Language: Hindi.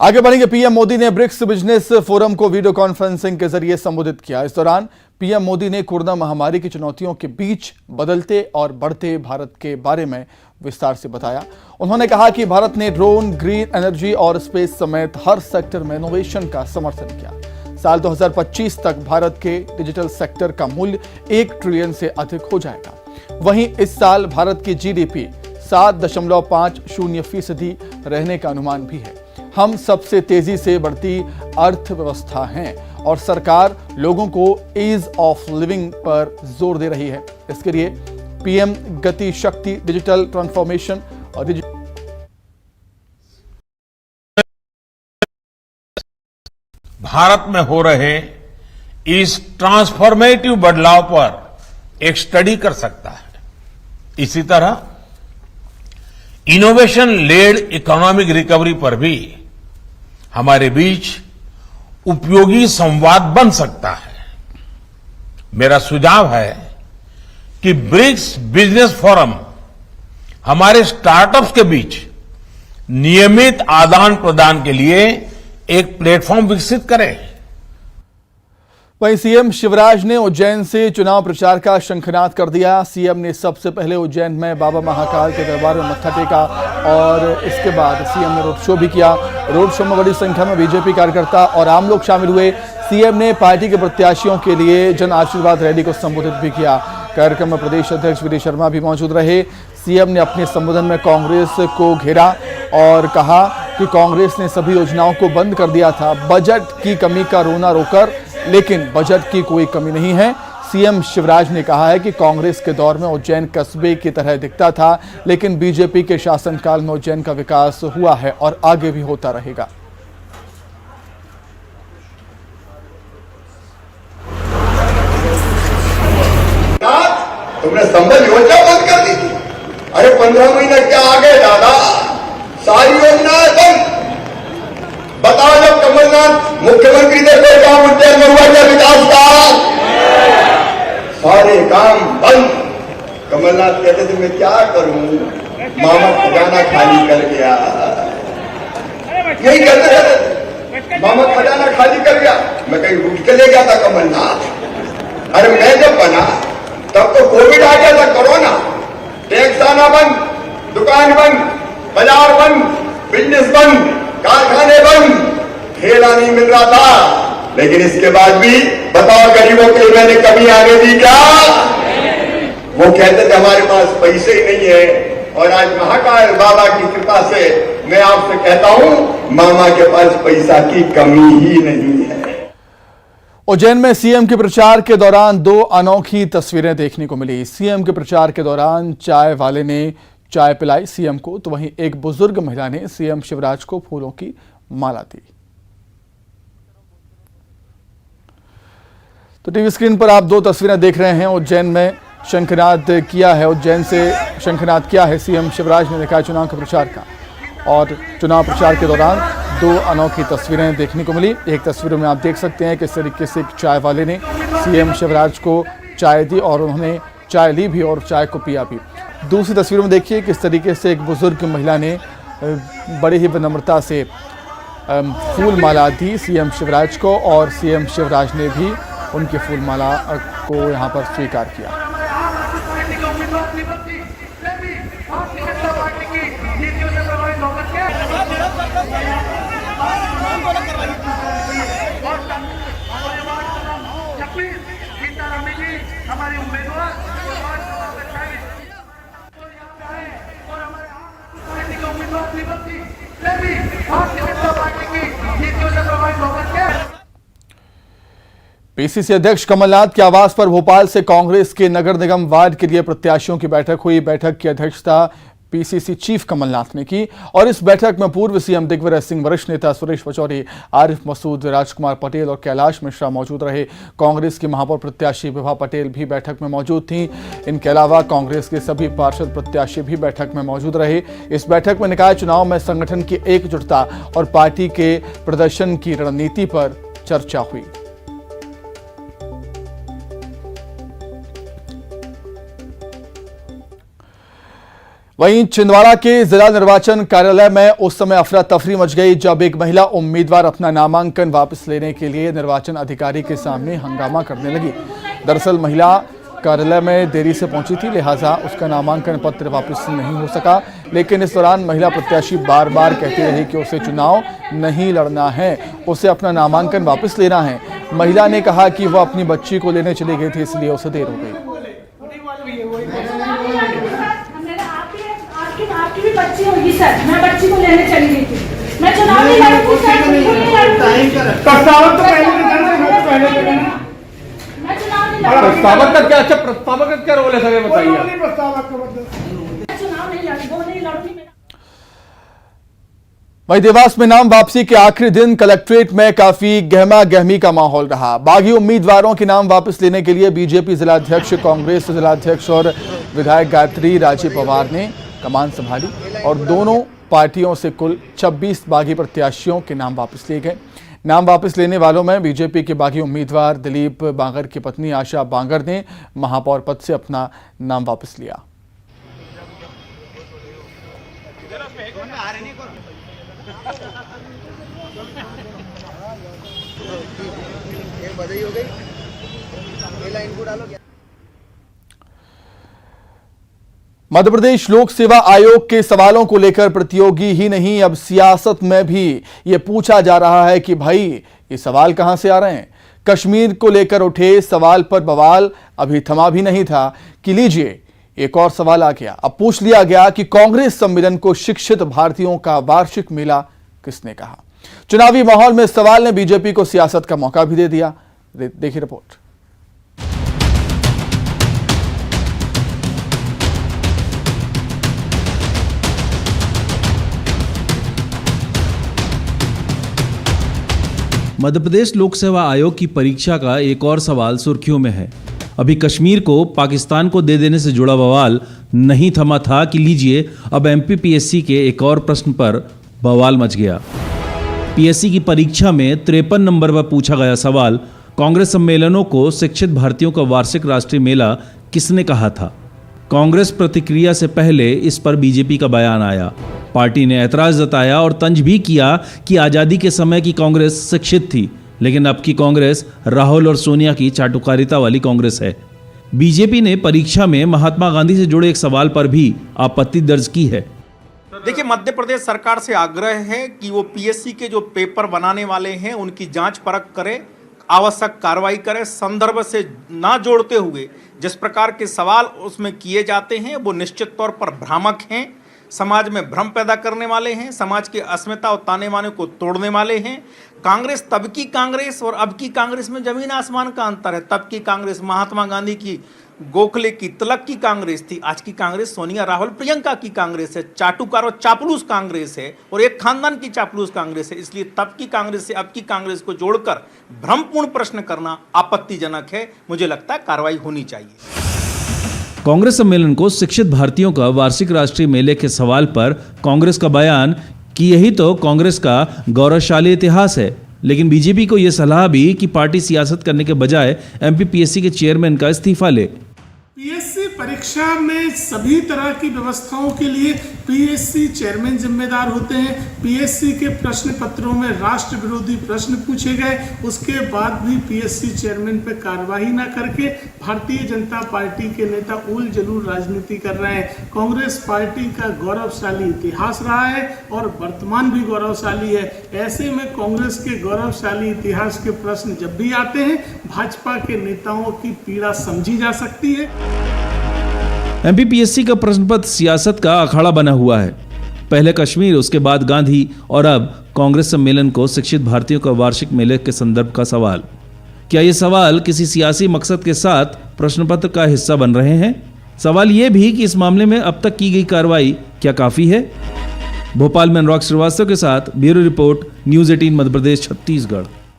आगे बढ़ेंगे। पीएम मोदी ने ब्रिक्स बिजनेस फोरम को वीडियो कॉन्फ्रेंसिंग के जरिए संबोधित किया। इस दौरान पीएम मोदी ने कोरोना महामारी की चुनौतियों के बीच बदलते और बढ़ते भारत के बारे में विस्तार से बताया। उन्होंने कहा कि भारत ने ड्रोन, ग्रीन एनर्जी और स्पेस समेत हर सेक्टर में इनोवेशन का समर्थन किया। साल 2025 तक भारत के डिजिटल सेक्टर का मूल्य 1 ट्रिलियन से अधिक हो जाएगा। वहीं इस साल भारत की जीडीपी 7.50% रहने का अनुमान भी है। हम सबसे तेजी से बढ़ती अर्थव्यवस्था हैं और सरकार लोगों को ईज ऑफ लिविंग पर जोर दे रही है। इसके लिए पीएम गति शक्ति डिजिटल ट्रांसफॉर्मेशन और भारत में हो रहे इस ट्रांसफॉर्मेटिव बदलाव पर एक स्टडी कर सकता है। इसी तरह इनोवेशन लेड इकोनॉमिक रिकवरी पर भी हमारे बीच उपयोगी संवाद बन सकता है। मेरा सुझाव है कि ब्रिक्स बिजनेस फोरम हमारे स्टार्टअप्स के बीच नियमित आदान प्रदान के लिए एक प्लेटफॉर्म विकसित करे। वहीं सीएम शिवराज ने उज्जैन से चुनाव प्रचार का शंखनाद कर दिया। सीएम ने सबसे पहले उज्जैन में बाबा महाकाल के दरबार में मत्था टेका और इसके बाद सीएम ने रोड शो भी किया। रोड शो में बड़ी संख्या में बीजेपी कार्यकर्ता और आम लोग शामिल हुए। सीएम ने पार्टी के प्रत्याशियों के लिए जन आशीर्वाद रैली को संबोधित भी किया। कार्यक्रम में प्रदेश अध्यक्ष वीडी शर्मा भी मौजूद रहे। सीएम ने अपने संबोधन में कांग्रेस को घेरा और कहा कि कांग्रेस ने सभी योजनाओं को बंद कर दिया था। बजट की कमी का रोना रोकर, लेकिन बजट की कोई कमी नहीं है। सीएम शिवराज ने कहा है कि कांग्रेस के दौर में उज्जैन कस्बे की तरह दिखता था, लेकिन बीजेपी के शासनकाल में उज्जैन का विकास हुआ है और आगे भी होता रहेगा। तुमने संबल योजना बंद कर दी थी। अरे 15 महीने क्या आगे दादा, सारी योजनाएं बंद। बताओ जब कमलनाथ मुख्यमंत्री थे कोई काम उज्जैन में हुआ क्या विकास का? सारे काम बंद। कमलनाथ कहते थे मैं क्या करूं, मामा खजाना खाली कर गया। यही कहते थे, मामा खजाना खाली कर गया। मैं कहीं उठ के ले गया था कमलनाथ। अरे मैं जब बना तब तो कोविड आ गया था, कोरोना। टैक्स आना बंद, दुकान बंद, बाजार बंद, बिजनेस बंद, कारखाने बंद, ठेला नहीं मिल रहा था। लेकिन इसके बाद भी बताओ गरीबों के लिए मैंने कमी आने दी क्या? वो कहते थे हमारे पास पैसे ही नहीं है। और आज महाकाल बाबा की कृपा से मैं आपसे कहता हूं, मामा के पास पैसा की कमी ही नहीं है। उज्जैन में सीएम के प्रचार के दौरान 2 अनोखी तस्वीरें देखने को मिली। सीएम के प्रचार के दौरान चाय वाले ने चाय पिलाई सीएम को, तो वहीं एक बुजुर्ग महिला ने सीएम शिवराज को फूलों की माला दी। तो टीवी स्क्रीन पर आप 2 तस्वीरें देख रहे हैं। उज्जैन में शंखनाद किया है, उज्जैन से शंखनाद किया है सीएम शिवराज ने देखा चुनाव के प्रचार का। और चुनाव प्रचार के दौरान 2 अनोखी तस्वीरें देखने को मिली। एक तस्वीर में आप देख सकते हैं किस तरीके से एक चाय वाले ने सीएम शिवराज को चाय दी और उन्होंने चाय ली भी और चाय को पिया भी। दूसरी तस्वीर में देखिए किस तरीके से एक बुजुर्ग महिला ने बड़ी ही विनम्रता से फूल माला दी सीएम शिवराज को और सीएम शिवराज ने भी उनकी फूल माला को यहाँ पर स्वीकार किया। पीसीसी अध्यक्ष कमलनाथ के आवास पर भोपाल से कांग्रेस के नगर निगम वार्ड के लिए प्रत्याशियों की बैठक हुई। बैठक की अध्यक्षता पीसीसी चीफ कमलनाथ ने की और इस बैठक में पूर्व सीएम दिग्विजय सिंह, वरिष्ठ नेता सुरेश पचौरी, आरिफ मसूद, राजकुमार पटेल और कैलाश मिश्रा मौजूद रहे। कांग्रेस की महापौर प्रत्याशी विभा पटेल भी बैठक में मौजूद थीं। इनके अलावा कांग्रेस के सभी पार्षद प्रत्याशी भी बैठक में मौजूद रहे। इस बैठक में निकाय चुनाव में संगठन की एकजुटता और पार्टी के प्रदर्शन की रणनीति पर चर्चा हुई। वहीं छिंदवाड़ा के जिला निर्वाचन कार्यालय में उस समय अफरा तफरी मच गई जब एक महिला उम्मीदवार अपना नामांकन वापस लेने के लिए निर्वाचन अधिकारी के सामने हंगामा करने लगी। दरअसल महिला कार्यालय में देरी से पहुंची थी, लिहाजा उसका नामांकन पत्र वापस नहीं हो सका। लेकिन इस दौरान महिला प्रत्याशी बार बार कहती रही कि उसे चुनाव नहीं लड़ना है, उसे अपना नामांकन वापस लेना है। महिला ने कहा कि वह अपनी बच्ची को लेने चली गई थी, इसलिए उसे देर हो गई। आपकी भी बच्ची होगी सर, मैं बच्ची को लेने चली गई थी, मैं चुनाव नहीं लड़ूंगी सर, प्रस्तावक तो मैं चुनाव नहीं लड़ूंगी। प्रस्तावक का क्या, अच्छा प्रस्तावक का क्या रोल है सर, ये बताइए। मैं चुनाव नहीं लड़ूंगी। वहीं देवास में नाम वापसी के आखिरी दिन कलेक्ट्रेट में काफी गहमा गहमी का माहौल रहा। बागी उम्मीदवारों के नाम वापस लेने के लिए बीजेपी जिलाध्यक्ष, कांग्रेस जिलाध्यक्ष और विधायक गायत्री राजे पवार ने कमान संभाली और दोनों पार्टियों से कुल 26 बागी प्रत्याशियों के नाम वापस लिए गए। नाम वापस लेने वालों में बीजेपी के बागी उम्मीदवार दिलीप बांगर की पत्नी आशा बांगर ने महापौर पद से अपना नाम वापस लिया। मध्य प्रदेश लोक सेवा आयोग के सवालों को लेकर प्रतियोगी ही नहीं, अब सियासत में भी ये पूछा जा रहा है कि भाई ये सवाल कहां से आ रहे हैं। कश्मीर को लेकर उठे सवाल पर बवाल अभी थमा भी नहीं था कि लीजिए एक और सवाल आ गया। अब पूछ लिया गया कि कांग्रेस सम्मेलन को शिक्षित भारतीयों का वार्षिक मेला किसने कहा। चुनावी माहौल में इस सवाल ने बीजेपी को सियासत का मौका भी दे दिया। देखिए रिपोर्ट। मध्य प्रदेश लोक सेवा आयोग की परीक्षा का एक और सवाल सुर्खियों में है। अभी कश्मीर को पाकिस्तान को दे देने से जुड़ा बवाल नहीं थमा था कि लीजिए अब एमपीपीएससी के एक और प्रश्न पर बवाल मच गया। पीएससी की परीक्षा में 53 नंबर पर पूछा गया सवाल, कांग्रेस सम्मेलनों को शिक्षित भारतीयों का वार्षिक राष्ट्रीय मेला किसने कहा था। कांग्रेस प्रतिक्रिया से पहले इस पर बीजेपी का बयान आया। पार्टी ने ऐतराज जताया और तंज भी किया कि आज़ादी के समय की कांग्रेस शिक्षित थी, लेकिन अब की कांग्रेस राहुल और सोनिया की चाटुकारिता वाली कांग्रेस है। बीजेपी ने परीक्षा में महात्मा गांधी से जुड़े एक सवाल पर भी आपत्ति दर्ज की है। देखिए, मध्य प्रदेश सरकार से आग्रह है कि वो पीएससी के जो पेपर बनाने वाले हैं उनकी जांच परख करे, आवश्यक कार्रवाई करे, संदर्भ से ना जोड़ते हुए जिस प्रकार के सवाल उसमें किए जाते हैं वो निश्चित तौर पर भ्रामक हैं, समाज में भ्रम पैदा करने वाले हैं, समाज की अस्मिता और ताने बाने को तोड़ने वाले हैं। कांग्रेस तब की कांग्रेस और अब की कांग्रेस में जमीन आसमान का अंतर है। तब की कांग्रेस महात्मा गांधी की, गोखले की, तिलक की कांग्रेस थी। आज की कांग्रेस सोनिया, राहुल, प्रियंका की कांग्रेस है, चाटुकार और चापलूस कांग्रेस है और एक खानदान की चापलूस कांग्रेस है। इसलिए तब की कांग्रेस से अब की कांग्रेस को जोड़कर भ्रमपूर्ण प्रश्न करना आपत्तिजनक है। मुझे लगता है कार्रवाई होनी चाहिए। कांग्रेस सम्मेलन को शिक्षित भारतीयों का वार्षिक राष्ट्रीय मेले के सवाल पर कांग्रेस का बयान कि यही तो कांग्रेस का गौरवशाली इतिहास है, लेकिन बीजेपी को यह सलाह भी कि पार्टी सियासत करने के बजाय एमपीपीएससी के चेयरमैन का इस्तीफा ले। पीएससी परीक्षा में सभी तरह की व्यवस्थाओं के लिए पीएससी चेयरमैन जिम्मेदार होते हैं। पीएससी के प्रश्न पत्रों में राष्ट्र विरोधी प्रश्न पूछे गए, उसके बाद भी पीएससी चेयरमैन पर कार्रवाई न करके भारतीय जनता पार्टी के नेता उल जलूल राजनीति कर रहे हैं। कांग्रेस पार्टी का गौरवशाली इतिहास रहा है और वर्तमान भी गौरवशाली है। ऐसे में कांग्रेस के गौरवशाली इतिहास के प्रश्न जब भी आते हैं, भाजपा के नेताओं की पीड़ा समझी जा सकती है। एमपीपीएससी का प्रश्न पत्र सियासत का अखाड़ा बना हुआ है। पहले कश्मीर, उसके बाद गांधी और अब कांग्रेस सम्मेलन को शिक्षित भारतीयों का वार्षिक मेले के संदर्भ का सवाल। क्या ये सवाल किसी सियासी मकसद के साथ प्रश्न पत्र का हिस्सा बन रहे हैं? सवाल ये भी कि इस मामले में अब तक की गई कार्रवाई क्या काफी है? भोपाल में अनुराग श्रीवास्तव के साथ bureau report, news 18 Madhya Pradesh, Chhattisgarh.